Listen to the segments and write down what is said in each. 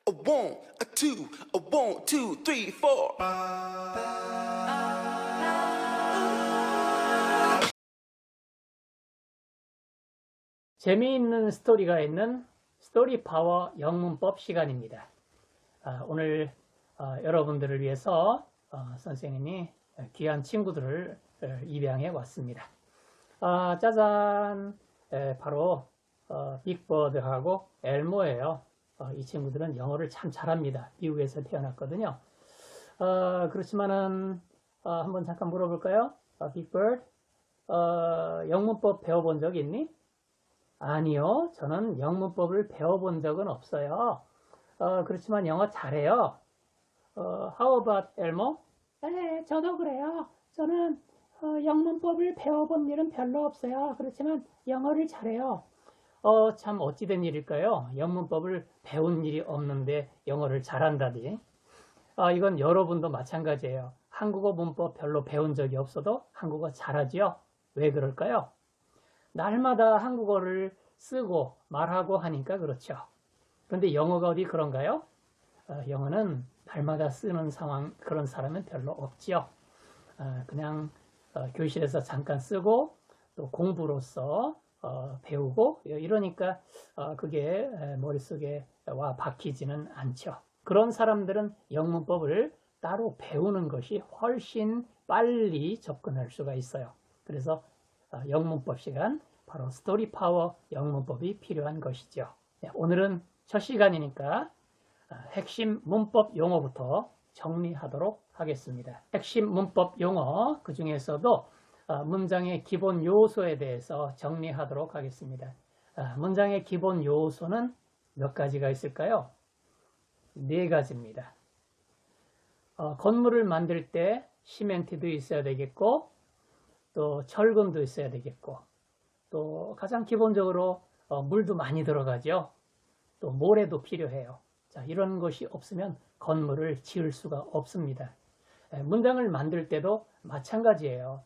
A one, a two, a one, two, three, four. 재미있는 스토리가 있는 스토리 파워 영문법 시간입니다. 오늘 여러분들을 위해서 선생님이 귀한 친구들을 입양해 왔습니다. 짜잔! 바로 빅버드하고 엘모예요. 이 친구들은 영어를 참 잘합니다. 미국에서 태어났거든요. 그렇지만은 한번 잠깐 물어볼까요? 빅버드, 영문법 배워본 적 있니? 아니요, 저는 영문법을 배워본 적은 없어요. 그렇지만 영어 잘해요. How about 엘모? 네, 저도 그래요. 저는 영문법을 배워본 일은 별로 없어요. 그렇지만 영어를 잘해요. 참 어찌된 일일까요? 영문법을 배운 일이 없는데 영어를 잘한다니. 이건 여러분도 마찬가지예요. 한국어 문법 별로 배운 적이 없어도 한국어 잘하지요? 왜 그럴까요? 날마다 한국어를 쓰고 말하고 하니까 그렇죠. 그런데 영어가 어디 그런가요? 영어는 날마다 쓰는 상황, 그런 사람은 별로 없지요. 그냥 교실에서 잠깐 쓰고 또 공부로서 배우고 이러니까 그게 머릿속에 와 박히지는 않죠. 그런 사람들은 영문법을 따로 배우는 것이 훨씬 빨리 접근할 수가 있어요. 그래서 영문법 시간, 바로 스토리 파워 영문법이 필요한 것이죠. 오늘은 첫 시간이니까 핵심 문법 용어부터 정리하도록 하겠습니다. 핵심 문법 용어, 그 중에서도 문장의 기본 요소에 대해서 정리하도록 하겠습니다. 문장의 기본 요소는 몇 가지가 있을까요? 4가지입니다. 건물을 만들 때 시멘트도 있어야 되겠고, 또 철근도 있어야 되겠고, 또 가장 기본적으로 물도 많이 들어가죠. 또 모래도 필요해요. 자, 이런 것이 없으면 건물을 지을 수가 없습니다. 문장을 만들 때도 마찬가지예요.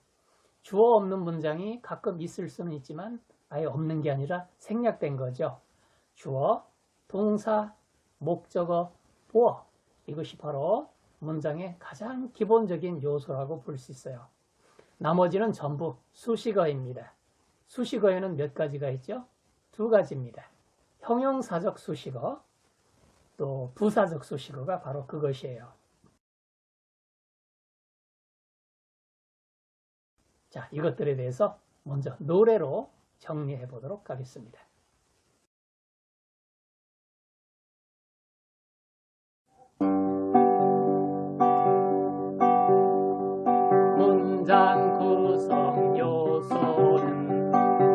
주어 없는 문장이 가끔 있을 수는 있지만 아예 없는 게 아니라 생략된 거죠. 주어, 동사, 목적어, 보어, 이것이 바로 문장의 가장 기본적인 요소라고 볼 수 있어요. 나머지는 전부 수식어입니다. 수식어에는 몇 가지가 있죠? 2가지입니다. 형용사적 수식어, 또 부사적 수식어가 바로 그것이에요. 자, 이것들에 대해서 먼저 노래로 정리해 보도록 하겠습니다. 문장 구성 요소는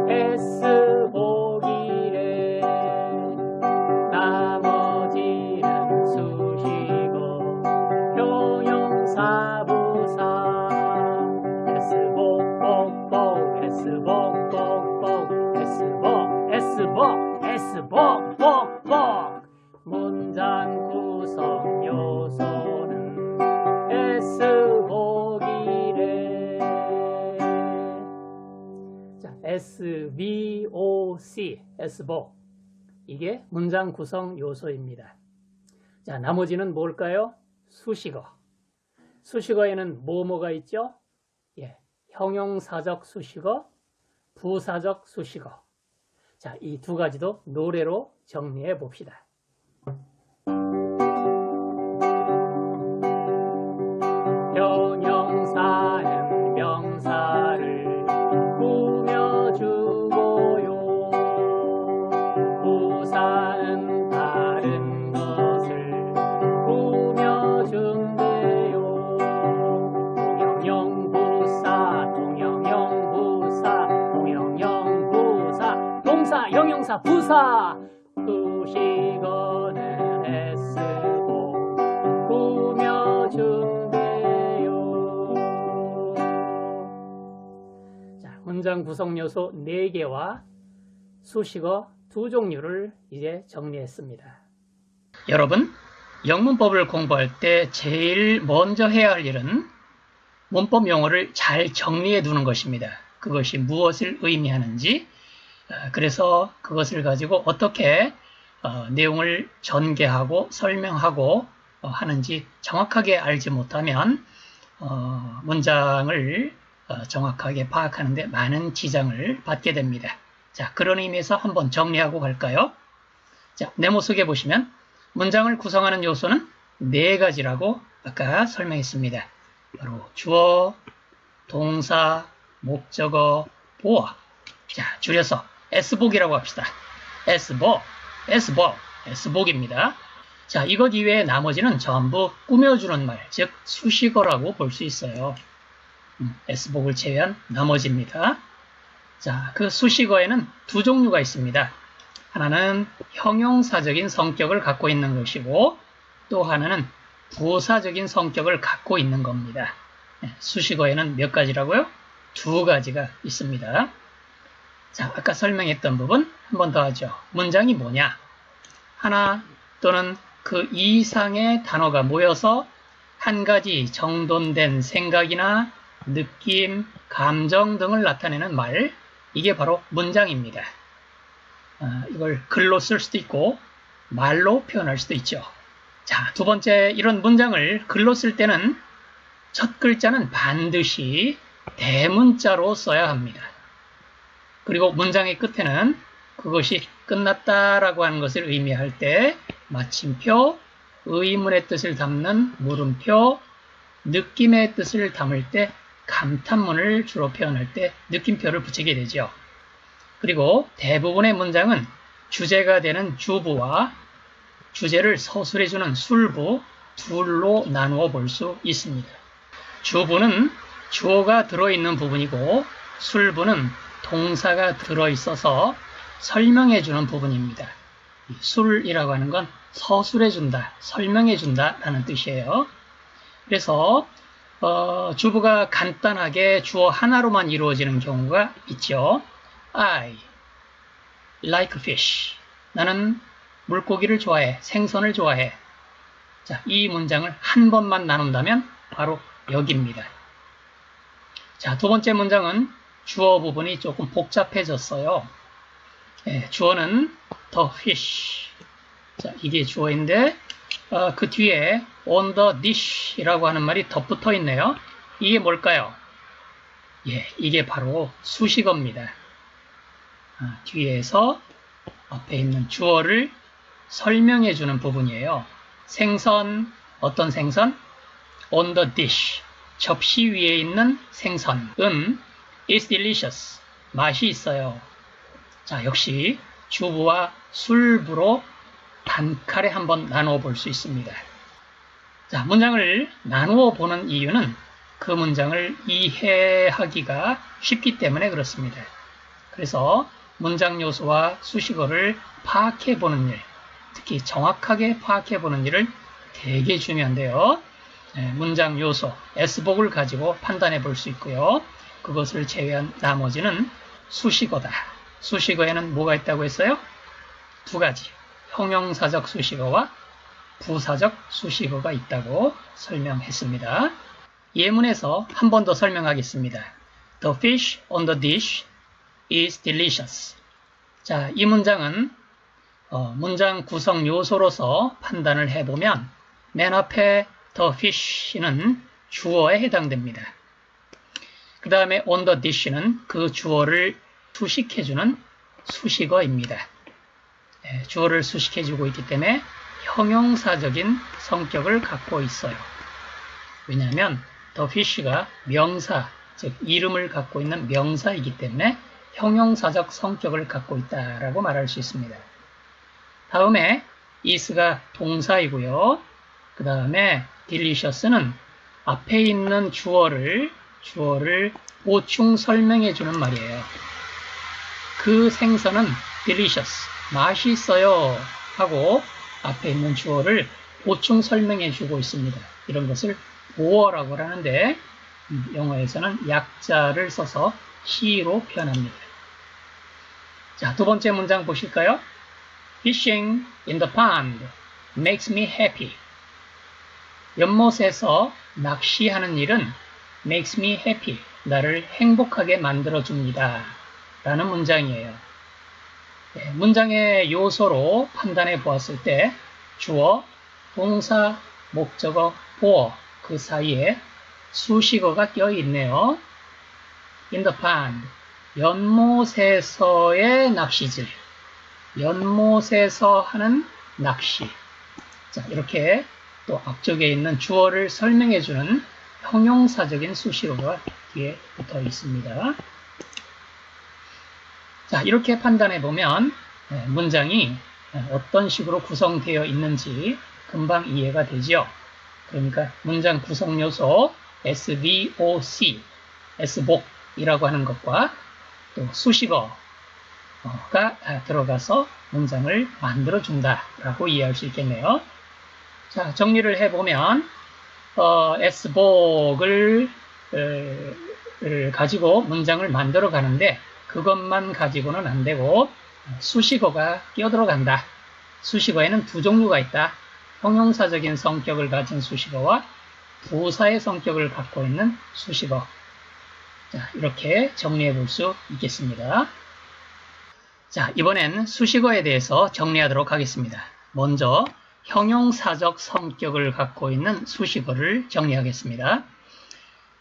S복이래. 나머지는 수식어, 형용사, 부사. S복, 복, 복, S복, 복, 복, S복, S복, S복, 복, 복. 문장 구성 요소는 S복이래. 자, SVOC, S복. 이게 문장 구성 요소입니다. 자, 나머지는 뭘까요? 수식어. 수식어에는 뭐가 있죠? 예, 형용사적 수식어, 부사적 수식어. 자, 이 2가지도 노래로 정리해 봅시다. 형용사는 명사를 꾸며주고요. 부사는 다른 것을 꾸며준대요. 동형용 부사, 동형용 부사, 동형용 부사, 동사, 형용사, 부사. 수식어는 S복, 꾸며준대요. 자, 문장 구성 요소 4개와 수식어 2종류를 이제 정리했습니다. 여러분, 영문법을 공부할 때 제일 먼저 해야 할 일은 문법 용어를 잘 정리해 두는 것입니다. 그것이 무엇을 의미하는지, 그래서 그것을 가지고 어떻게 내용을 전개하고 설명하고 하는지 정확하게 알지 못하면 문장을 정확하게 파악하는데 많은 지장을 받게 됩니다. 자, 그런 의미에서 한번 정리하고 갈까요? 자, 네모 속에 보시면 문장을 구성하는 요소는 4가지라고 아까 설명했습니다. 바로 주어, 동사, 목적어, 보어. 자, 줄여서 S복이라고 합시다. S복, S복, S복입니다. 자, 이것 이외에 나머지는 전부 꾸며주는 말, 즉 수식어라고 볼 수 있어요. S복을 제외한 나머지입니다. 자, 그 수식어에는 2종류가 있습니다. 하나는 형용사적인 성격을 갖고 있는 것이고 또 하나는 부사적인 성격을 갖고 있는 겁니다. 수식어에는 몇 가지라고요? 2가지가 있습니다. 자, 아까 설명했던 부분 한 번 더 하죠. 문장이 뭐냐? 하나 또는 그 이상의 단어가 모여서 한 가지 정돈된 생각이나 느낌, 감정 등을 나타내는 말, 이게 바로 문장입니다. 이걸 글로 쓸 수도 있고 말로 표현할 수도 있죠. 자, 2번째, 이런 문장을 글로 쓸 때는 첫 글자는 반드시 대문자로 써야 합니다. 그리고 문장의 끝에는 그것이 끝났다라고 하는 것을 의미할 때 마침표, 의문의 뜻을 담는 물음표, 느낌의 뜻을 담을 때 감탄문을 주로 표현할 때 느낌표를 붙이게 되죠. 그리고 대부분의 문장은 주제가 되는 주부와 주제를 서술해주는 술부 둘로 나누어 볼 수 있습니다. 주부는 주어가 들어있는 부분이고 술부는 동사가 들어있어서 설명해주는 부분입니다. 술이라고 하는 건 서술해준다, 설명해준다 라는 뜻이에요. 그래서 주부가 간단하게 주어 하나로만 이루어지는 경우가 있죠. I like fish. 나는 물고기를 좋아해, 생선을 좋아해. 자, 이 문장을 한 번만 나눈다면 바로 여기입니다. 자, 2번째 문장은 주어 부분이 조금 복잡해졌어요. 주어는 the fish. 자, 이게 주어인데 그 뒤에 on the dish이라고 하는 말이 덧붙어 있네요. 이게 뭘까요? 예, 이게 바로 수식어입니다. 뒤에서 앞에 있는 주어를 설명해 주는 부분이에요. 생선, 어떤 생선? on the dish, 접시 위에 있는 생선은 is delicious, 맛이 있어요. 자, 역시 주부와 술부로 단칼에 한번 나누어 볼 수 있습니다. 자, 문장을 나누어 보는 이유는 그 문장을 이해하기가 쉽기 때문에 그렇습니다. 그래서 문장 요소와 수식어를 파악해 보는 일, 특히 정확하게 파악해 보는 일을 되게 중요한데요. 문장 요소, S복을 가지고 판단해 볼 수 있고요. 그것을 제외한 나머지는 수식어다. 수식어에는 뭐가 있다고 했어요? 2가지. 형용사적 수식어와 부사적 수식어가 있다고 설명했습니다. 예문에서 한 번 더 설명하겠습니다. The fish on the dish is delicious. 자, 이 문장은 문장 구성 요소로서 판단을 해보면 맨 앞에 the fish는 주어에 해당됩니다. 그 다음에 on the dish는 그 주어를 수식해주는 수식어입니다. 주어를 수식해주고 있기 때문에 형용사적인 성격을 갖고 있어요. 왜냐하면 the fish가 명사, 즉 이름을 갖고 있는 명사이기 때문에 형용사적 성격을 갖고 있다라고 말할 수 있습니다. 다음에 is가 동사이고요. 그 다음에 delicious는 앞에 있는 주어를 보충 설명해 주는 말이에요. 그 생선은 delicious, 맛이 있어요 하고 앞에 있는 주어를 보충 설명해 주고 있습니다. 이런 것을 보어라고 하는데 영어에서는 약자를 써서 he로 표현합니다. 자, 2번째 문장 보실까요? Fishing in the pond makes me happy. 연못에서 낚시하는 일은 makes me happy. 나를 행복하게 만들어줍니다. 라는 문장이에요. 문장의 요소로 판단해 보았을 때 주어, 동사, 목적어, 보어 그 사이에 수식어가 껴 있네요. In the pond. 연못에서의 낚시질. 연못에서 하는 낚시. 자, 이렇게 또 앞쪽에 있는 주어를 설명해주는 형용사적인 수식어가 뒤에 붙어 있습니다. 자, 이렇게 판단해 보면 문장이 어떤 식으로 구성되어 있는지 금방 이해가 되죠. 그러니까 문장 구성 요소 SVOC, S복이라고 하는 것과 또 수식어가 들어가서 문장을 만들어 준다라고 이해할 수 있겠네요. 자, 정리를 해보면 S복을 가지고 문장을 만들어 가는데 그것만 가지고는 안 되고 수식어가 끼어들어간다. 수식어에는 두 종류가 있다. 형용사적인 성격을 가진 수식어와 부사의 성격을 갖고 있는 수식어. 자, 이렇게 정리해 볼 수 있겠습니다. 자, 이번엔 수식어에 대해서 정리하도록 하겠습니다. 먼저 형용사적 성격을 갖고 있는 수식어를 정리하겠습니다.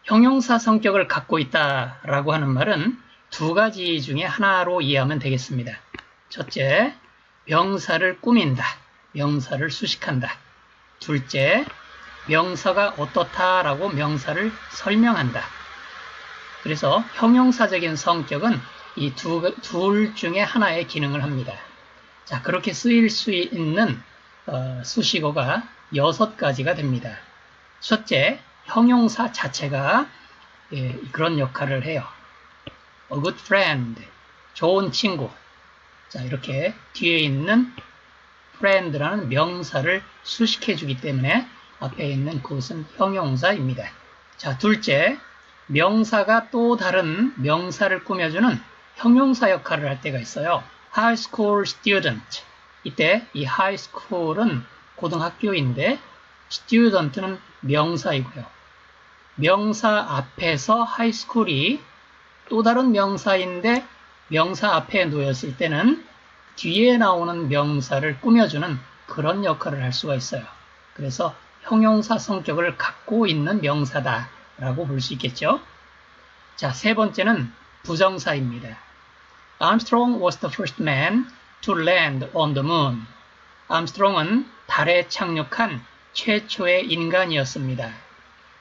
형용사 성격을 갖고 있다라고 하는 말은 두 가지 중에 하나로 이해하면 되겠습니다. 첫째, 명사를 꾸민다. 명사를 수식한다. 둘째, 명사가 어떻다라고 명사를 설명한다. 그래서 형용사적인 성격은 이 둘 중에 하나의 기능을 합니다. 자, 그렇게 쓰일 수 있는 수식어가 6가지가 됩니다. 첫째, 형용사 자체가 그런 역할을 해요. A good friend, 좋은 친구. 자, 이렇게 뒤에 있는 friend라는 명사를 수식해 주기 때문에 앞에 있는 그것은 형용사입니다. 자, 둘째, 명사가 또 다른 명사를 꾸며주는 형용사 역할을 할 때가 있어요. High school student. 이때 이 high school은 고등학교인데 student는 명사이고요. 명사 앞에서 high school이 또 다른 명사인데 명사 앞에 놓였을 때는 뒤에 나오는 명사를 꾸며주는 그런 역할을 할 수가 있어요. 그래서 형용사 성격을 갖고 있는 명사다라고 볼 수 있겠죠. 자, 세 번째는 부정사입니다. Armstrong was the first man to land on the moon. 암스트롱은 달에 착륙한 최초의 인간이었습니다.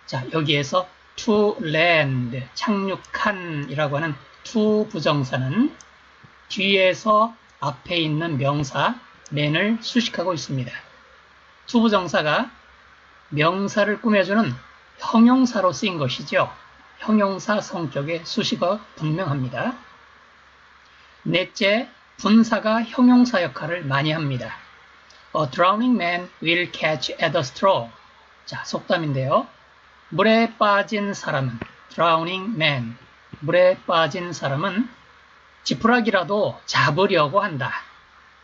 자, 여기에서 to land, 착륙한이라고 하는 to 부정사는 뒤에서 앞에 있는 명사 man을 수식하고 있습니다. to 부정사가 명사를 꾸며주는 형용사로 쓰인 것이죠. 형용사 성격의 수식어 분명합니다. 넷째, 분사가 형용사 역할을 많이 합니다. A drowning man will catch at a straw. 자, 속담인데요. 물에 빠진 사람은 drowning man, 물에 빠진 사람은 지푸라기라도 잡으려고 한다.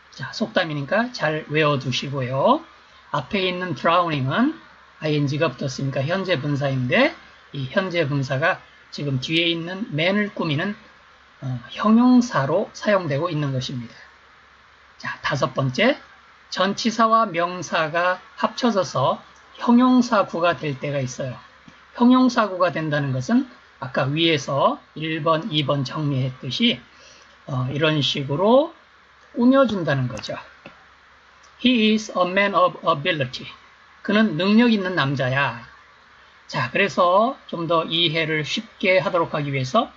자, 속담이니까 잘 외워두시고요. 앞에 있는 drowning은 ing가 붙었으니까 현재 분사인데 이 현재 분사가 지금 뒤에 있는 man을 꾸미는 형용사로 사용되고 있는 것입니다. 자, 다섯 번째, 전치사와 명사가 합쳐져서 형용사구가 될 때가 있어요. 형용사구가 된다는 것은 아까 위에서 1번, 2번 정리했듯이 이런 식으로 꾸며준다는 거죠. He is a man of ability. 그는 능력 있는 남자야. 자, 그래서 좀 더 이해를 쉽게 하도록 하기 위해서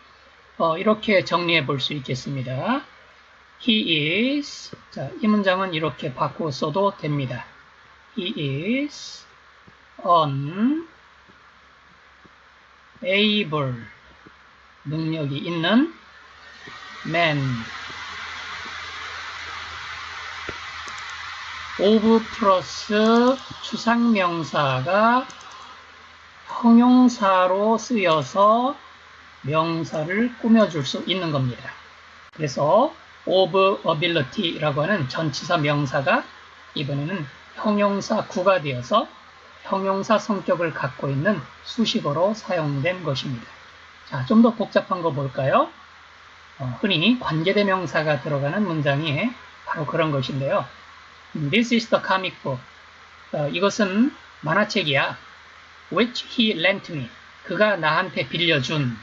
이렇게 정리해 볼 수 있겠습니다. He is, 자, 이 문장은 이렇게 바꿔 써도 됩니다. He is unable, 능력이 있는 man. of 플러스 추상명사가 형용사로 쓰여서 명사를 꾸며줄 수 있는 겁니다. 그래서 of ability라고 하는 전치사 명사가 이번에는 형용사 구가 되어서 형용사 성격을 갖고 있는 수식어로 사용된 것입니다. 자, 좀 더 복잡한 거 볼까요? 흔히 관계대명사가 들어가는 문장이 바로 그런 것인데요. This is the comic book. 이것은 만화책이야. Which he lent me. 그가 나한테 빌려준.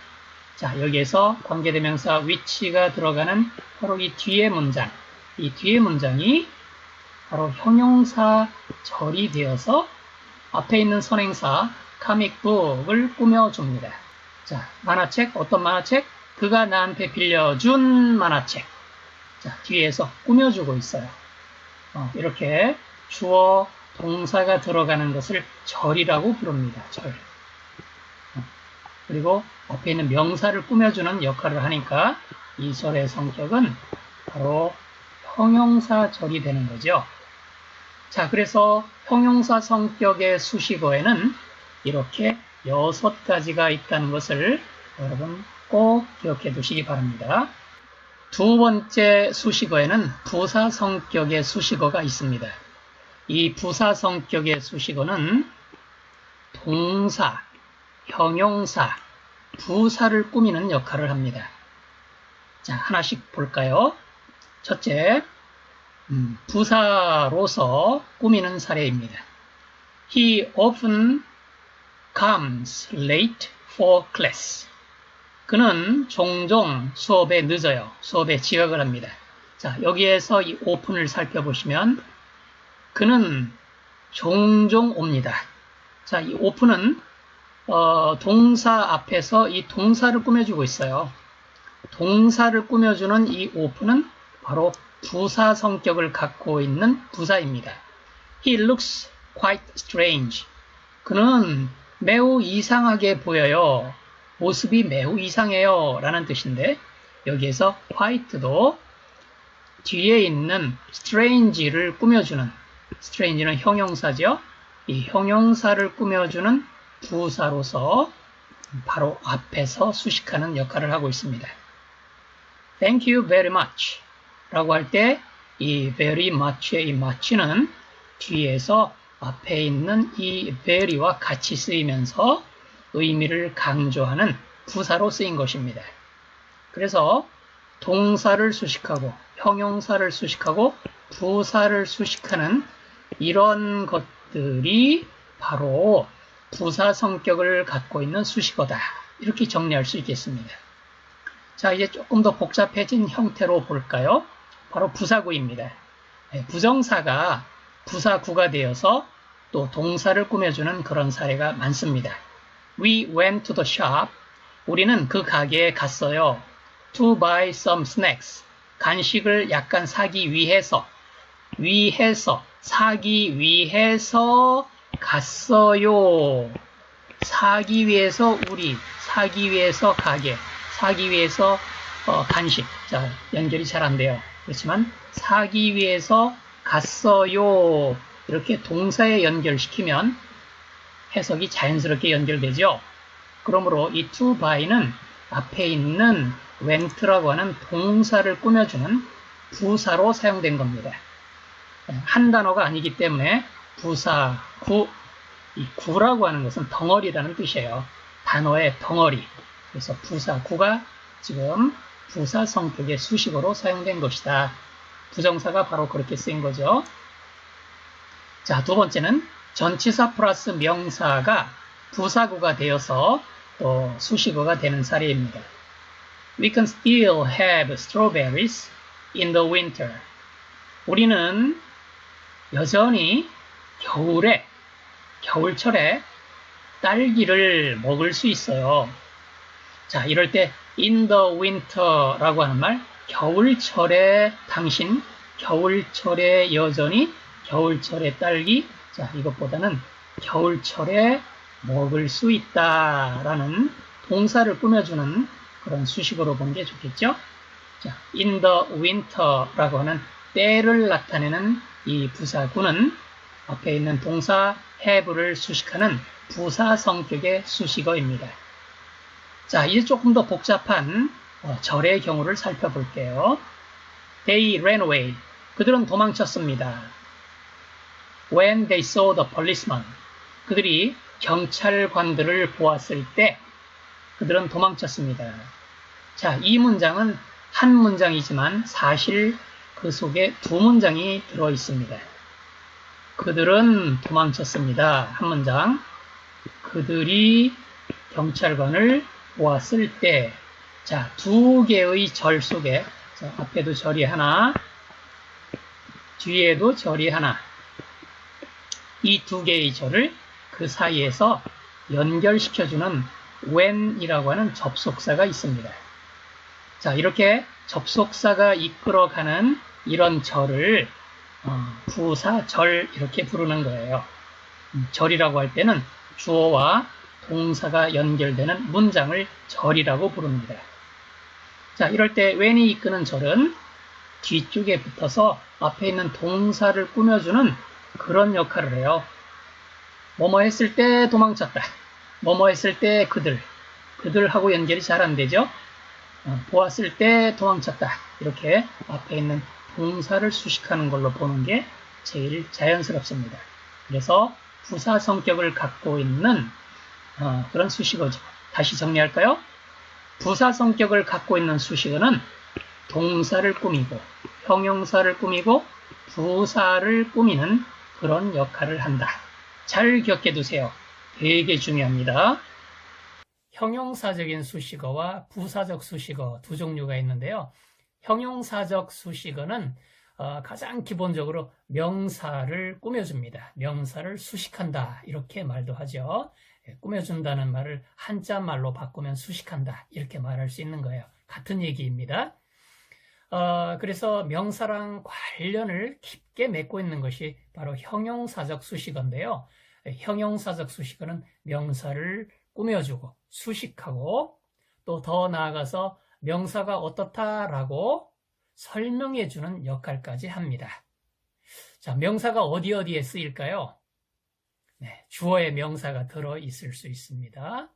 자, 여기에서 관계대명사 which가 들어가는 바로 이 뒤에 문장. 이 뒤에 문장이 바로 형용사절이 되어서 앞에 있는 선행사 comic book을 꾸며줍니다. 자, 만화책, 어떤 만화책? 그가 나한테 빌려준 만화책. 자, 뒤에서 꾸며주고 있어요. 이렇게 주어, 동사가 들어가는 것을 절이라고 부릅니다. 절. 그리고 앞에 있는 명사를 꾸며주는 역할을 하니까 이 절의 성격은 바로 형용사절이 되는 거죠. 자, 그래서 형용사 성격의 수식어에는 이렇게 6가지가 있다는 것을 여러분 꼭 기억해 두시기 바랍니다. 두 번째 수식어에는 부사 성격의 수식어가 있습니다. 이 부사 성격의 수식어는 동사, 형용사, 부사를 꾸미는 역할을 합니다. 자, 하나씩 볼까요? 첫째, 부사로서 꾸미는 사례입니다. He often comes late for class. 그는 종종 수업에 늦어요. 수업에 지각을 합니다. 자, 여기에서 이 open을 살펴보시면 그는 종종 옵니다. 자, 이 open은 동사 앞에서 이 동사를 꾸며주고 있어요. 동사를 꾸며주는 이 open은 바로 부사 성격을 갖고 있는 부사입니다. He looks quite strange. 그는 매우 이상하게 보여요. 모습이 매우 이상해요. 라는 뜻인데 여기에서 quite도 뒤에 있는 strange를 꾸며주는 strange는 형용사죠. 이 형용사를 꾸며주는 부사로서 바로 앞에서 수식하는 역할을 하고 있습니다. Thank you very much 라고 할 때 이 very much의 이 much는 뒤에서 앞에 있는 이 very와 같이 쓰이면서 의미를 강조하는 부사로 쓰인 것입니다. 그래서 동사를 수식하고 형용사를 수식하고 부사를 수식하는 이런 것들이 바로 부사 성격을 갖고 있는 수식어다. 이렇게 정리할 수 있겠습니다. 자, 이제 조금 더 복잡해진 형태로 볼까요? 바로 부사구입니다. 부정사가 부사구가 되어서 또 동사를 꾸며주는 그런 사례가 많습니다. We went to the shop. 우리는 그 가게에 갔어요. To buy some snacks. 간식을 약간 사기 위해서. 사기 위해서 갔어요. 사기 위해서 우리, 사기 위해서 가게, 사기 위해서 간식. 자, 연결이 잘 안 돼요. 그렇지만 사기 위해서 갔어요. 이렇게 동사에 연결시키면 해석이 자연스럽게 연결되죠. 그러므로 이 to buy는 앞에 있는 went라고 하는 동사를 꾸며주는 부사로 사용된 겁니다. 한 단어가 아니기 때문에 부사, 구, 이 구라고 하는 것은 덩어리라는 뜻이에요. 단어의 덩어리. 그래서 부사, 구가 지금 부사 성격의 수식어로 사용된 것이다. 부정사가 바로 그렇게 쓰인 거죠. 자, 두 번째는 전치사 플러스 명사가 부사구가 되어서 또 수식어가 되는 사례입니다. We can still have strawberries in the winter. 우리는 여전히 겨울철에 딸기를 먹을 수 있어요. 자, 이럴 때 in the winter라고 하는 말, 겨울철에 당신, 겨울철에 여전히, 겨울철에 딸기, 자, 이것보다는 겨울철에 먹을 수 있다라는 동사를 꾸며주는 그런 수식어로 보는 게 좋겠죠? 자, in the winter라고 하는 때를 나타내는 이 부사구는 앞에 있는 동사 have를 수식하는 부사 성격의 수식어입니다. 자, 이제 조금 더 복잡한 절의 경우를 살펴볼게요. They ran away. 그들은 도망쳤습니다. When they saw the policeman. 그들이 경찰관들을 보았을 때 그들은 도망쳤습니다. 자, 이 문장은 한 문장이지만 사실 그 속에 두 문장이 들어 있습니다. 그들은 도망쳤습니다. 한 문장. 그들이 경찰관을 보았을 때, 자, 두 개의 절 속에, 자, 앞에도 절이 하나, 뒤에도 절이 하나, 이 두 개의 절을 그 사이에서 연결시켜주는 when이라고 하는 접속사가 있습니다. 자, 이렇게 접속사가 이끌어가는 이런 절을 부사, 절 이렇게 부르는 거예요. 절이라고 할 때는 주어와 동사가 연결되는 문장을 절이라고 부릅니다. 자, 이럴 때 when이 이끄는 절은 뒤쪽에 붙어서 앞에 있는 동사를 꾸며주는 그런 역할을 해요. 뭐뭐 했을 때 도망쳤다. 뭐뭐 했을 때 그들하고 연결이 잘 안 되죠? 보았을 때 도망쳤다. 이렇게 앞에 있는 동사를 수식하는 걸로 보는 게 제일 자연스럽습니다. 그래서 부사 성격을 갖고 있는 그런 수식어죠. 다시 정리할까요? 부사 성격을 갖고 있는 수식어는 동사를 꾸미고 형용사를 꾸미고 부사를 꾸미는 그런 역할을 한다. 잘 기억해 두세요. 되게 중요합니다. 형용사적인 수식어와 부사적 수식어 두 종류가 있는데요. 형용사적 수식어는 가장 기본적으로 명사를 꾸며줍니다. 명사를 수식한다 이렇게 말도 하죠. 꾸며준다는 말을 한자말로 바꾸면 수식한다 이렇게 말할 수 있는 거예요. 같은 얘기입니다. 그래서 명사랑 관련을 깊게 맺고 있는 것이 바로 형용사적 수식어인데요. 형용사적 수식어는 명사를 꾸며주고 수식하고 또 더 나아가서 명사가 어떻다라고 설명해주는 역할까지 합니다. 자, 명사가 어디에 쓰일까요? 네, 주어에 명사가 들어있을 수 있습니다.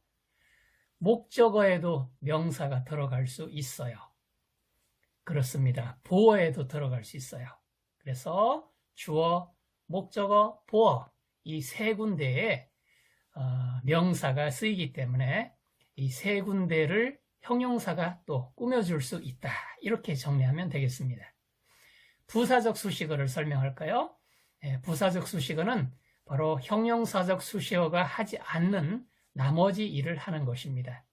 목적어에도 명사가 들어갈 수 있어요. 그렇습니다. 보어에도 들어갈 수 있어요. 그래서 주어, 목적어, 보어 이 세 군데에 명사가 쓰이기 때문에 이 세 군데를 형용사가 또 꾸며줄 수 있다. 이렇게 정리하면 되겠습니다. 부사적 수식어를 설명할까요? 부사적 수식어는 바로 형용사적 수식어가 하지 않는 나머지 일을 하는 것입니다.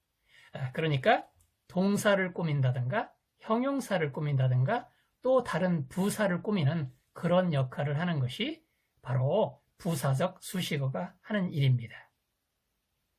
그러니까 동사를 꾸민다든가 형용사를 꾸민다든가 또 다른 부사를 꾸미는 그런 역할을 하는 것이 바로 부사적 수식어가 하는 일입니다.